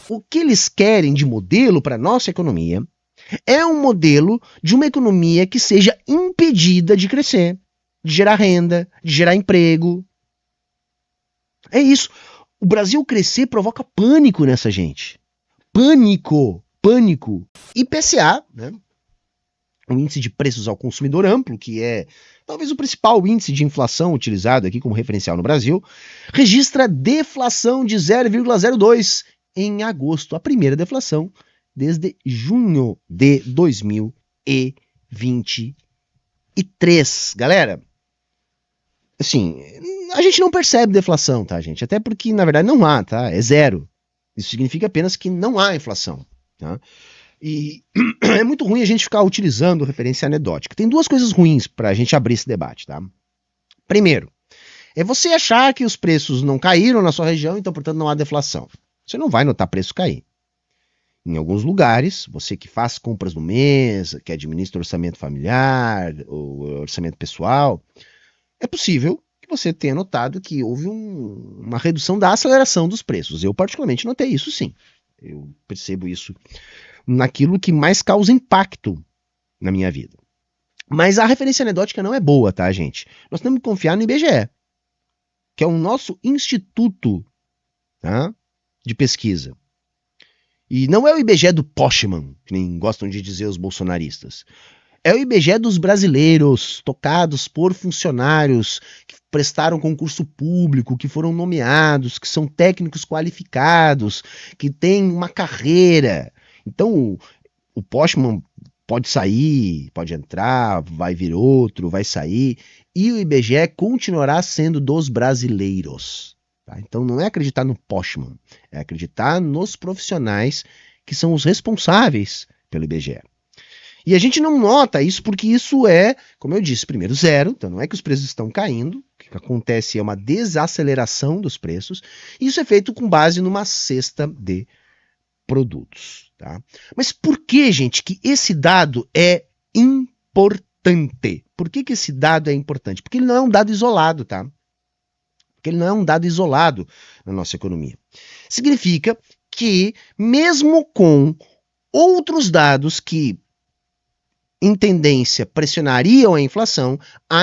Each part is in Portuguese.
o que eles querem de modelo para a nossa economia é um modelo de uma economia que seja impedida de crescer, de gerar renda, de gerar emprego. É isso. O Brasil crescer provoca pânico nessa gente. Pânico. IPCA, né? O índice de preços ao consumidor amplo, que é talvez o principal índice de inflação utilizado aqui como referencial no Brasil, registra deflação de 0,02 em agosto, a primeira deflação desde junho de 2023. Galera, assim, a gente não percebe deflação, tá, gente? Até porque, na verdade, não há, tá? É zero. Isso significa apenas que não há inflação, tá? E é muito ruim a gente ficar utilizando referência anedótica. Tem duas coisas ruins para a gente abrir esse debate, tá? Primeiro, é você achar que os preços não caíram na sua região, então, portanto, não há deflação. Você não vai notar preço cair. Em alguns lugares, você que faz compras no mês, que administra orçamento familiar, ou orçamento pessoal, é possível que você tenha notado que houve uma redução da aceleração dos preços. Eu, particularmente, notei isso sim. Eu percebo isso naquilo que mais causa impacto na minha vida. Mas a referência anedótica não é boa, tá, gente? Nós temos que confiar no IBGE, que é o nosso instituto, tá, de pesquisa. E não é o IBGE do Postman, que nem gostam de dizer os bolsonaristas. É o IBGE dos brasileiros, tocados por funcionários que prestaram concurso público, que foram nomeados, que são técnicos qualificados, que têm uma carreira. Então, o Postman pode sair, pode entrar, vai vir outro, vai sair, e o IBGE continuará sendo dos brasileiros. Tá? Então, não é acreditar no Postman, é acreditar nos profissionais que são os responsáveis pelo IBGE. E a gente não nota isso porque isso é, como eu disse, primeiro zero, então não é que os preços estão caindo, o que acontece é uma desaceleração dos preços, e isso é feito com base numa cesta de produtos. Tá? Mas por que, gente, que esse dado é importante? Por que esse dado é importante? Porque ele não é um dado isolado, tá? Porque ele não é um dado isolado na nossa economia. Significa que, mesmo com outros dados que, em tendência, pressionariam a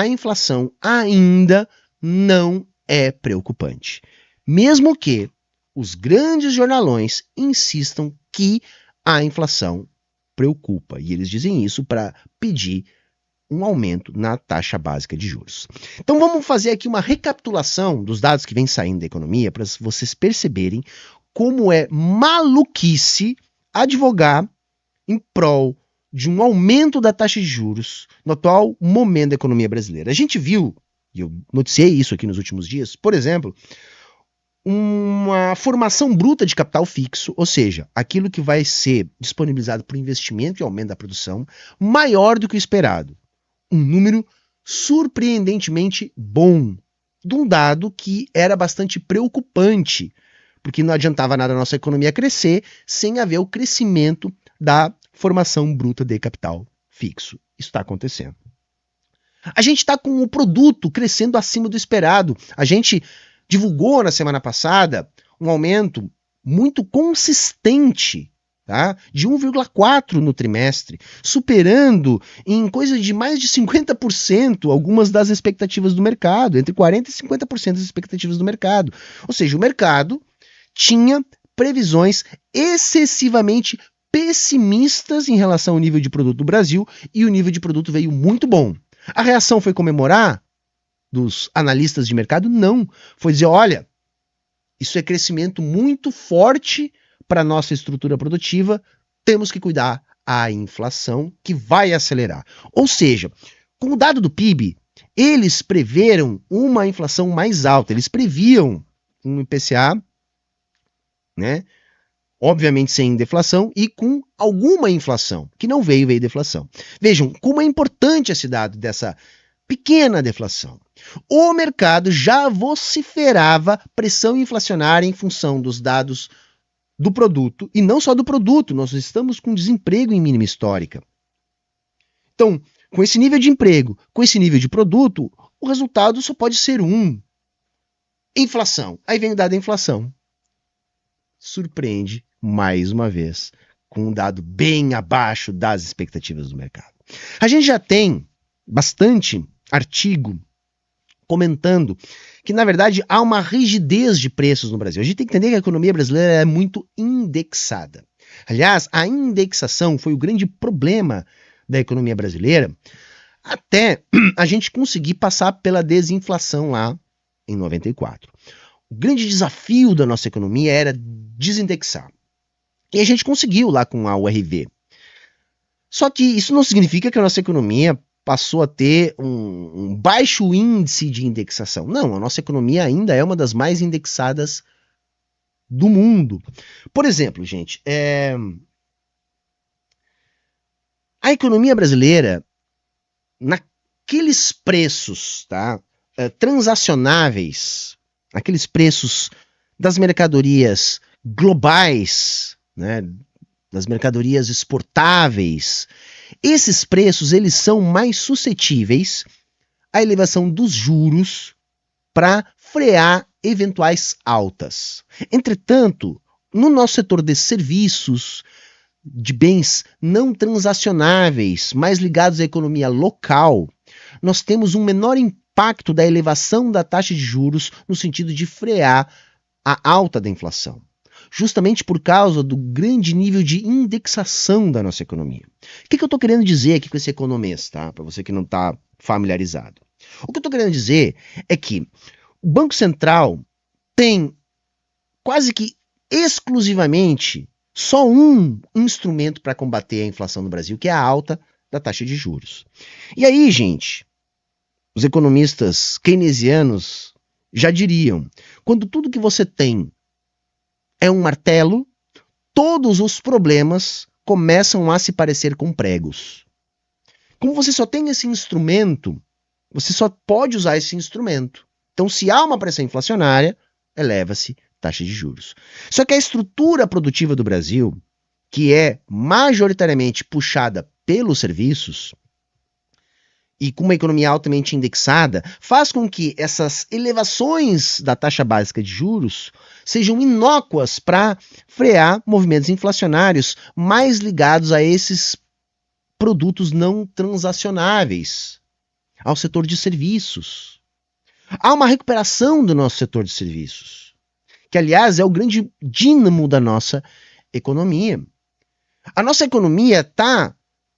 inflação ainda não é preocupante. Mesmo que os grandes jornalões insistam que a inflação preocupa. E eles dizem isso para pedir um aumento na taxa básica de juros. Então vamos fazer aqui uma recapitulação dos dados que vêm saindo da economia para vocês perceberem como é maluquice advogar em prol de um aumento da taxa de juros no atual momento da economia brasileira. A gente viu, e eu noticiei isso aqui nos últimos dias, por exemplo, uma formação bruta de capital fixo, ou seja, aquilo que vai ser disponibilizado para o investimento e aumento da produção, maior do que o esperado. Um número surpreendentemente bom, de um dado que era bastante preocupante, porque não adiantava nada a nossa economia crescer sem haver o crescimento da formação bruta de capital fixo. Isso está acontecendo. A gente está com o produto crescendo acima do esperado. A gente divulgou na semana passada um aumento muito consistente, tá? De 1,4% no trimestre, superando em coisa de mais de 50% algumas das expectativas do mercado, entre 40% e 50% das expectativas do mercado. Ou seja, o mercado tinha previsões excessivamente pessimistas em relação ao nível de produto do Brasil e o nível de produto veio muito bom. A reação foi comemorar dos analistas de mercado? Não. Foi dizer, olha, isso é crescimento muito forte para a nossa estrutura produtiva, temos que cuidar a inflação que vai acelerar. Ou seja, com o dado do PIB, eles preveram uma inflação mais alta, eles previam um IPCA, né? Obviamente sem deflação e com alguma inflação, que não veio deflação. Vejam como é importante esse dado dessa pequena deflação. O mercado já vociferava pressão inflacionária em função dos dados do produto, e não só do produto, nós estamos com desemprego em mínima histórica. Então, com esse nível de emprego, com esse nível de produto, o resultado só pode ser inflação. Aí vem o dado da inflação. Surpreende mais uma vez, com um dado bem abaixo das expectativas do mercado. A gente já tem bastante artigo comentando que, na verdade, há uma rigidez de preços no Brasil. A gente tem que entender que a economia brasileira é muito indexada. Aliás, a indexação foi o grande problema da economia brasileira até a gente conseguir passar pela desinflação lá em 94. O grande desafio da nossa economia era desindexar. E a gente conseguiu lá com a URV. Só que isso não significa que a nossa economia passou a ter um baixo índice de indexação. Não, a nossa economia ainda é uma das mais indexadas do mundo. Por exemplo, gente, a economia brasileira, naqueles preços, tá, transacionáveis, aqueles preços das mercadorias globais, né, das mercadorias exportáveis, esses preços eles são mais suscetíveis à elevação dos juros para frear eventuais altas. Entretanto, no nosso setor de serviços, de bens não transacionáveis, mais ligados à economia local, nós temos um menor impacto da elevação da taxa de juros no sentido de frear a alta da inflação, justamente por causa do grande nível de indexação da nossa economia. O que eu estou querendo dizer aqui com esse economês, tá? Para você que não está familiarizado. O que eu estou querendo dizer é que o Banco Central tem quase que exclusivamente só um instrumento para combater a inflação no Brasil, que é a alta da taxa de juros. E aí, gente, os economistas keynesianos já diriam, quando tudo que você tem é um martelo, todos os problemas começam a se parecer com pregos. Como você só tem esse instrumento, você só pode usar esse instrumento. Então, se há uma pressão inflacionária, eleva-se taxa de juros. Só que a estrutura produtiva do Brasil, que é majoritariamente puxada pelos serviços, e com uma economia altamente indexada, faz com que essas elevações da taxa básica de juros sejam inócuas para frear movimentos inflacionários mais ligados a esses produtos não transacionáveis, ao setor de serviços. Há uma recuperação do nosso setor de serviços, que, aliás, é o grande dínamo da nossa economia. A nossa economia está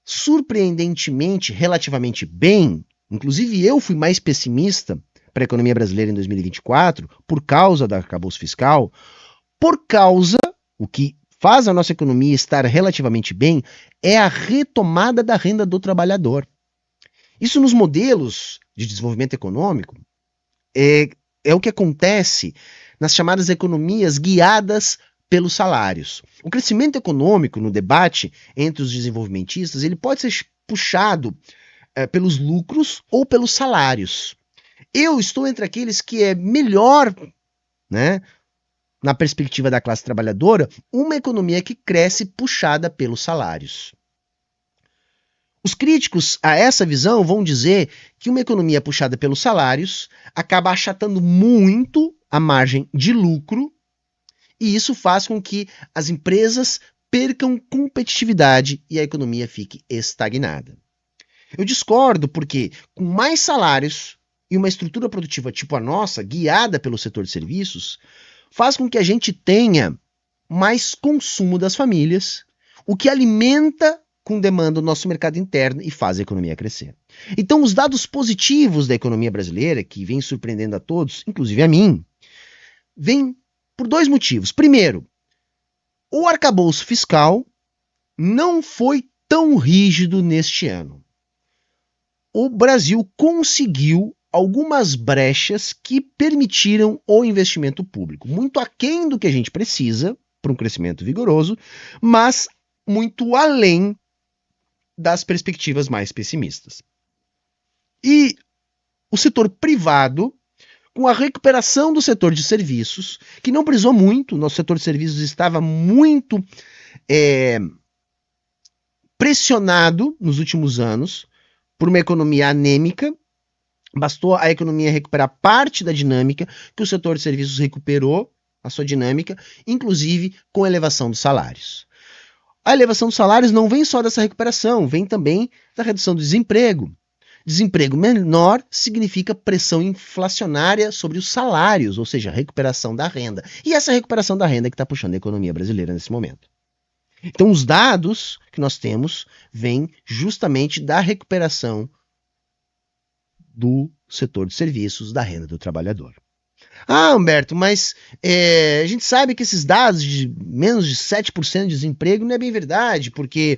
surpreendentemente, relativamente bem. Inclusive, eu fui mais pessimista para a economia brasileira em 2024 por causa do arcabouço fiscal, o que faz a nossa economia estar relativamente bem é a retomada da renda do trabalhador. Isso nos modelos de desenvolvimento econômico é o que acontece nas chamadas economias guiadas pelos salários. O crescimento econômico no debate entre os desenvolvimentistas, ele pode ser puxado pelos lucros ou pelos salários. Eu estou entre aqueles que é melhor, né, na perspectiva da classe trabalhadora, uma economia que cresce puxada pelos salários. Os críticos a essa visão vão dizer que uma economia puxada pelos salários acaba achatando muito a margem de lucro, e isso faz com que as empresas percam competitividade e a economia fique estagnada. Eu discordo porque, com mais salários e uma estrutura produtiva tipo a nossa, guiada pelo setor de serviços, faz com que a gente tenha mais consumo das famílias, o que alimenta com demanda o nosso mercado interno e faz a economia crescer. Então, os dados positivos da economia brasileira, que vem surpreendendo a todos, inclusive a mim, vêm por dois motivos. Primeiro, o arcabouço fiscal não foi tão rígido neste ano. O Brasil conseguiu algumas brechas que permitiram o investimento público, muito aquém do que a gente precisa para um crescimento vigoroso, mas muito além das perspectivas mais pessimistas. E o setor privado, com a recuperação do setor de serviços, que não precisou muito, nosso setor de serviços estava muito pressionado nos últimos anos por uma economia anêmica, bastou a economia recuperar parte da dinâmica que o setor de serviços recuperou a sua dinâmica, inclusive com a elevação dos salários. A elevação dos salários não vem só dessa recuperação, vem também da redução do desemprego. Desemprego menor significa pressão inflacionária sobre os salários, ou seja, recuperação da renda. E essa recuperação da renda é que está puxando a economia brasileira nesse momento. Então, os dados que nós temos vêm justamente da recuperação do setor de serviços, da renda do trabalhador. Ah, Humberto, mas a gente sabe que esses dados de menos de 7% de desemprego não é bem verdade, porque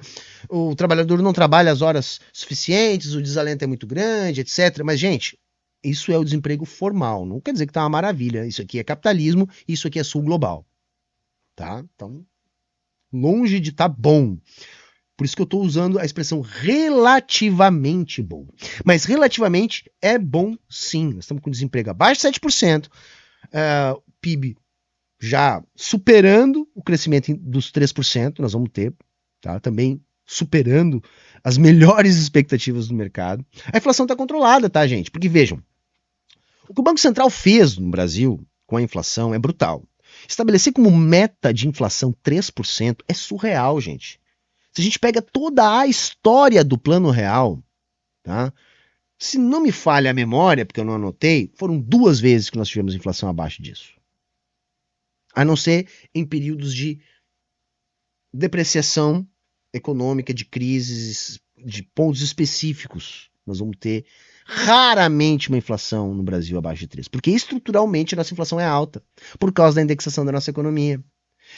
o trabalhador não trabalha as horas suficientes, o desalento é muito grande, etc. Mas, gente, isso é o desemprego formal, não quer dizer que está uma maravilha. Isso aqui é capitalismo, isso aqui é sul global. Tá? Então, longe de estar bom. Por isso que eu estou usando a expressão relativamente bom. Mas relativamente é bom sim. Nós estamos com desemprego abaixo de 7%, PIB já superando o crescimento dos 3%, nós vamos ter, tá? Também superando as melhores expectativas do mercado. A inflação está controlada, tá, gente? Porque vejam, o que o Banco Central fez no Brasil com a inflação é brutal. Estabelecer como meta de inflação 3% é surreal, gente. Se a gente pega toda a história do Plano Real, tá? Se não me falha a memória, porque eu não anotei, foram 2 vezes que nós tivemos inflação abaixo disso. A não ser em períodos de depreciação econômica, de crises, de pontos específicos. Nós vamos ter raramente uma inflação no Brasil abaixo de 3%, porque estruturalmente a nossa inflação é alta, por causa da indexação da nossa economia.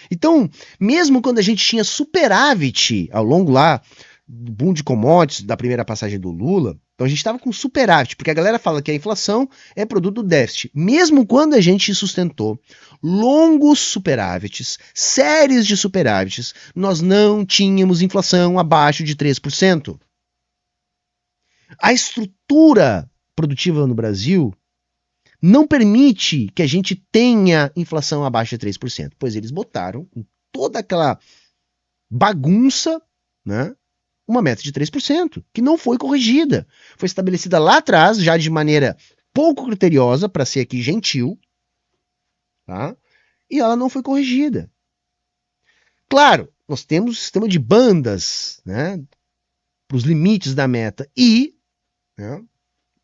Então, mesmo quando a gente tinha superávit ao longo lá do boom de commodities da primeira passagem do Lula, então a gente estava com superávit, porque a galera fala que a inflação é produto do déficit. Mesmo quando a gente sustentou longos superávites, séries de superávites, nós não tínhamos inflação abaixo de 3%. A estrutura produtiva no Brasil não permite que a gente tenha inflação abaixo de 3%, pois eles botaram em toda aquela bagunça, né, uma meta de 3%, que não foi corrigida. Foi estabelecida lá atrás, já de maneira pouco criteriosa, para ser aqui gentil, tá? E ela não foi corrigida. Claro, nós temos um sistema de bandas, né, para os limites da meta e, né,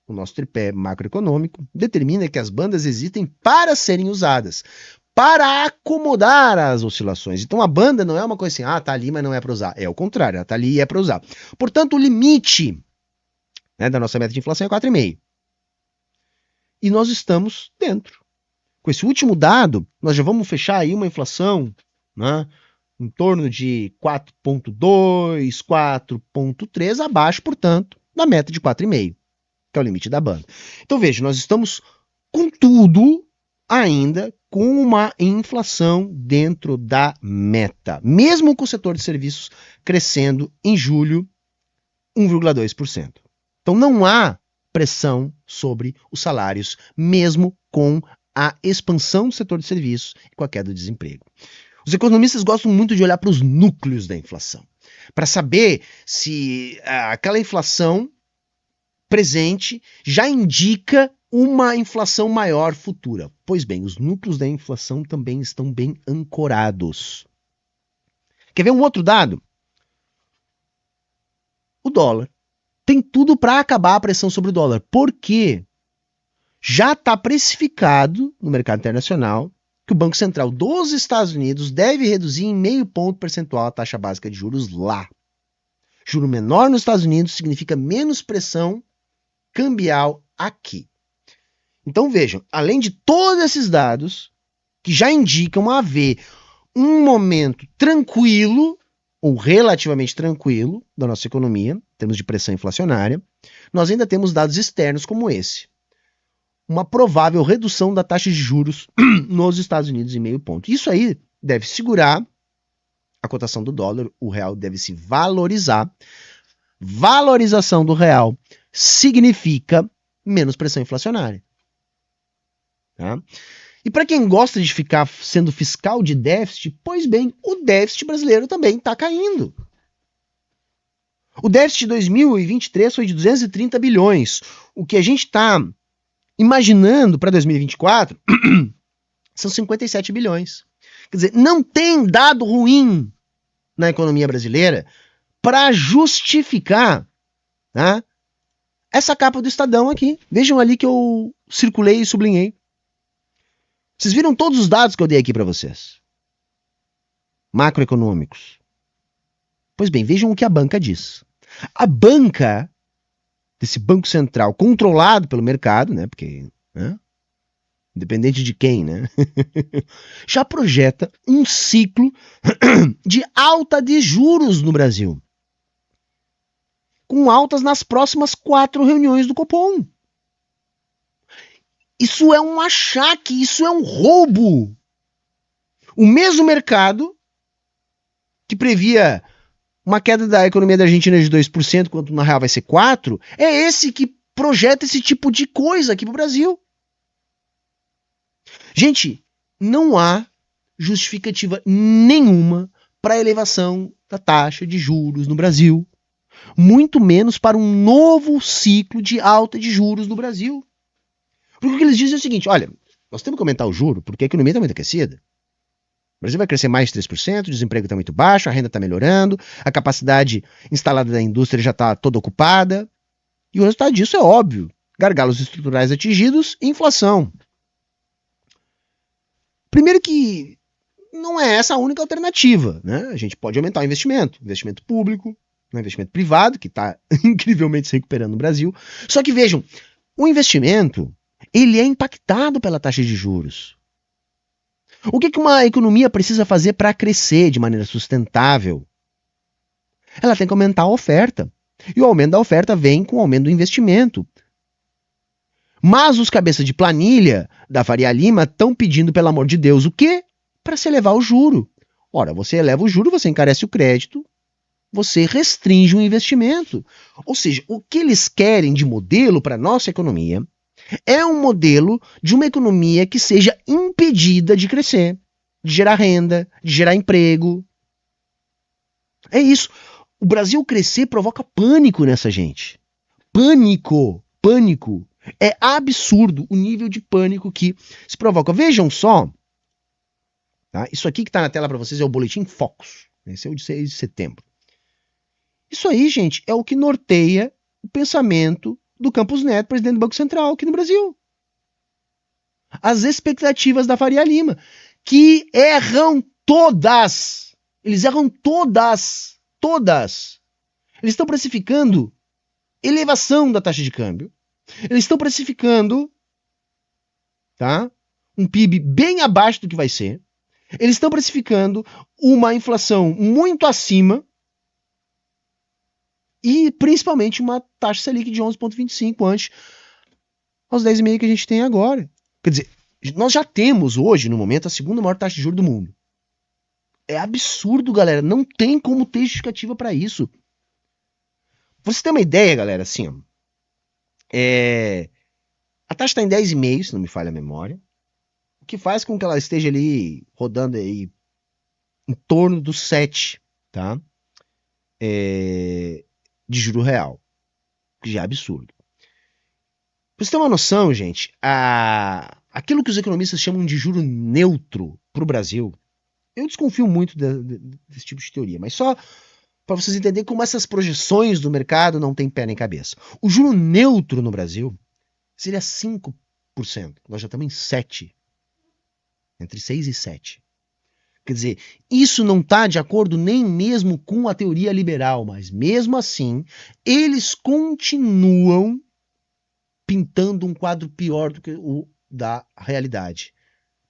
o nosso tripé macroeconômico determina que as bandas existem para serem usadas, para acomodar as oscilações. Então a banda não é uma coisa assim, tá ali, mas não é para usar. É o contrário, ela tá ali e é para usar. Portanto, o limite, né, da nossa meta de inflação é 4,5%. E nós estamos dentro. Com esse último dado, nós já vamos fechar aí uma inflação, né, em torno de 4,2%, 4,3%, abaixo, portanto, da meta de 4,5%. Que é o limite da banda. Então veja, nós estamos, contudo, ainda com uma inflação dentro da meta, mesmo com o setor de serviços crescendo em julho 1,2%. Então não há pressão sobre os salários, mesmo com a expansão do setor de serviços e com a queda do desemprego. Os economistas gostam muito de olhar para os núcleos da inflação, para saber se aquela inflação presente já indica uma inflação maior futura. Pois bem, os núcleos da inflação também estão bem ancorados. Quer ver um outro dado? O dólar. Tem tudo para acabar a pressão sobre o dólar. Por quê? Já está precificado no mercado internacional que o Banco Central dos Estados Unidos deve reduzir em 0,5 ponto percentual a taxa básica de juros lá. Juro menor nos Estados Unidos significa menos pressão cambial aqui. Então vejam, além de todos esses dados que já indicam haver um momento tranquilo ou relativamente tranquilo da nossa economia, em termos de pressão inflacionária, nós ainda temos dados externos como esse. Uma provável redução da taxa de juros nos Estados Unidos em 0,5 ponto. Isso aí deve segurar a cotação do dólar, o real deve se valorizar. Valorização do real significa menos pressão inflacionária. Tá? E para quem gosta de ficar sendo fiscal de déficit, pois bem, o déficit brasileiro também está caindo. O déficit de 2023 foi de 230 bilhões. O que a gente está imaginando para 2024 São 57 bilhões. Quer dizer, não tem dado ruim na economia brasileira para justificar, tá, essa capa do Estadão aqui. Vejam ali que eu circulei e sublinhei. Vocês viram todos os dados que eu dei aqui para vocês. Macroeconômicos. Pois bem, vejam o que a banca diz. A banca, desse Banco Central controlado pelo mercado, né, porque, né, independente de quem, né, já projeta um ciclo de alta de juros no Brasil. Com altas nas próximas 4 reuniões do Copom. Isso é um achaque, isso é um roubo. O mesmo mercado que previa uma queda da economia da Argentina de 2%, quando na real vai ser 4%, é esse que projeta esse tipo de coisa aqui pro Brasil. Gente, não há justificativa nenhuma para a elevação da taxa de juros no Brasil. Muito menos para um novo ciclo de alta de juros no Brasil. Porque o que eles dizem é o seguinte, olha, nós temos que aumentar o juro porque a economia está muito aquecida. O Brasil vai crescer mais de 3%, o desemprego está muito baixo, a renda está melhorando, a capacidade instalada da indústria já está toda ocupada. E o resultado disso é óbvio. Gargalos estruturais atingidos e inflação. Primeiro que não é essa a única alternativa, né? A gente pode aumentar o investimento público, no investimento privado, que está incrivelmente se recuperando no Brasil. Só que vejam, o investimento, ele é impactado pela taxa de juros. O que uma economia precisa fazer para crescer de maneira sustentável? Ela tem que aumentar a oferta. E o aumento da oferta vem com o aumento do investimento. Mas os cabeças de planilha da Faria Lima estão pedindo, pelo amor de Deus, o quê? Para se elevar o juro. Ora, você eleva o juro, você encarece o crédito, você restringe o investimento. Ou seja, o que eles querem de modelo para a nossa economia é um modelo de uma economia que seja impedida de crescer, de gerar renda, de gerar emprego. É isso. O Brasil crescer provoca pânico nessa gente. Pânico. Pânico. É absurdo o nível de pânico que se provoca. Vejam só. Tá? Isso aqui que está na tela para vocês é o Boletim Focus. Esse é o de 6 de setembro. Isso aí, gente, é o que norteia o pensamento do Campos Neto, presidente do Banco Central aqui no Brasil. As expectativas da Faria Lima, que erram todas. Eles erram todas. Todas. Eles estão precificando elevação da taxa de câmbio. Eles estão precificando, tá, um PIB bem abaixo do que vai ser. Eles estão precificando uma inflação muito acima e principalmente uma taxa Selic de 11,25 antes aos 10,5 que a gente tem agora. Quer dizer, nós já temos hoje, no momento, a segunda maior taxa de juros do mundo. É absurdo, galera. Não tem como ter justificativa para isso. Pra você ter uma ideia, galera, assim, ó, a taxa está em 10,5, se não me falha a memória, o que faz com que ela esteja ali rodando aí em torno dos 7, tá? De juro real, que já é absurdo. Pra você ter uma noção, gente, aquilo que os economistas chamam de juro neutro para o Brasil, eu desconfio muito desse tipo de teoria, mas só para vocês entenderem como essas projeções do mercado não têm pé nem cabeça. O juro neutro no Brasil seria 5%. Nós já estamos em 7%. Entre 6 e 7%. Quer dizer, isso não está de acordo nem mesmo com a teoria liberal, mas mesmo assim, eles continuam pintando um quadro pior do que o da realidade,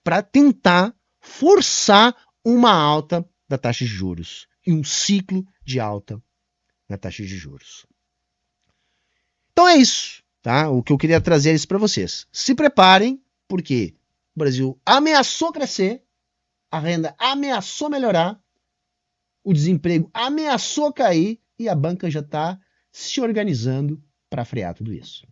para tentar forçar uma alta da taxa de juros e um ciclo de alta na taxa de juros. Então é isso, tá? O que eu queria trazer é isso para vocês. Se preparem, porque o Brasil ameaçou crescer, a renda ameaçou melhorar, o desemprego ameaçou cair e a banca já está se organizando para frear tudo isso.